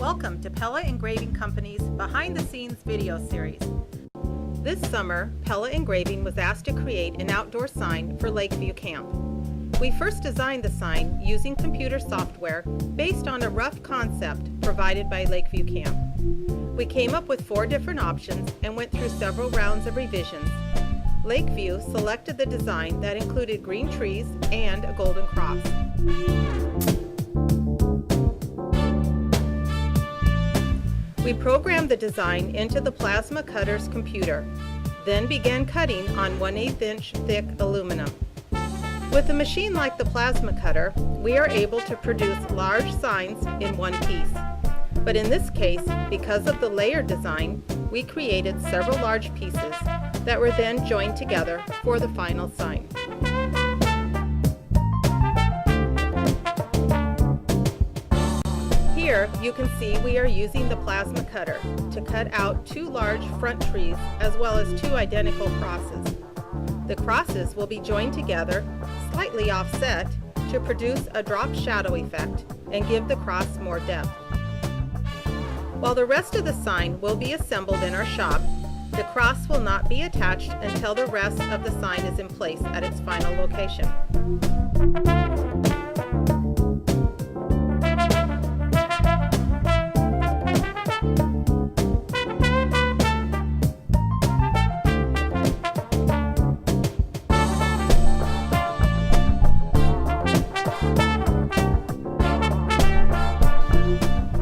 Welcome to Pella Engraving Company's Behind the Scenes video series. This summer, Pella Engraving was asked to create an outdoor sign for Lakeview Camp. We first designed the sign using computer software based on a rough concept provided by Lakeview Camp. We came up with 4 different options and went through several rounds of revisions. Lakeview selected the design that included green trees and a golden cross. We programmed the design into the plasma cutter's computer, then began cutting on 1/8 inch thick aluminum. With a machine like the plasma cutter, we are able to produce large signs in one piece. But in this case, because of the layered design, we created several large pieces that were then joined together for the final sign. Here you can see we are using the plasma cutter to cut out 2 large front trees as well as 2 identical crosses. The crosses will be joined together, slightly offset, to produce a drop shadow effect and give the cross more depth. While the rest of the sign will be assembled in our shop, the cross will not be attached until the rest of the sign is in place at its final location.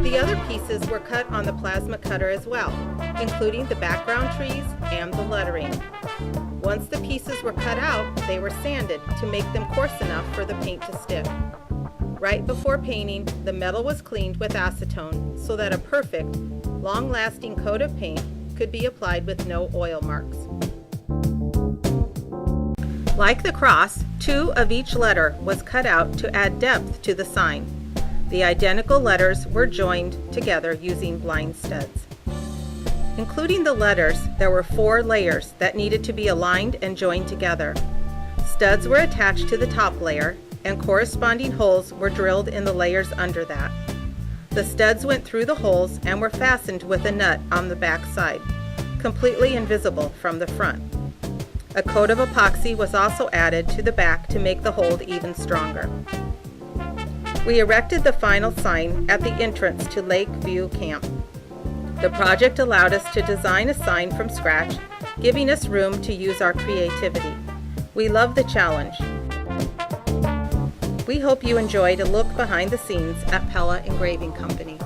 The other pieces were cut on the plasma cutter as well, including the background trees and the lettering. Once the pieces were cut out, they were sanded to make them coarse enough for the paint to stick. Right before painting, the metal was cleaned with acetone so that a perfect, long-lasting coat of paint could be applied with no oil marks. Like the cross, 2 of each letter was cut out to add depth to the sign. The identical letters were joined together using blind studs. Including the letters, there were 4 layers that needed to be aligned and joined together. Studs were attached to the top layer, and corresponding holes were drilled in the layers under that. The studs went through the holes and were fastened with a nut on the back side, completely invisible from the front. A coat of epoxy was also added to the back to make the hold even stronger. We erected the final sign at the entrance to Lakeview Camp. The project allowed us to design a sign from scratch, giving us room to use our creativity. We love the challenge. We hope you enjoyed a look behind the scenes at Pella Engraving Company.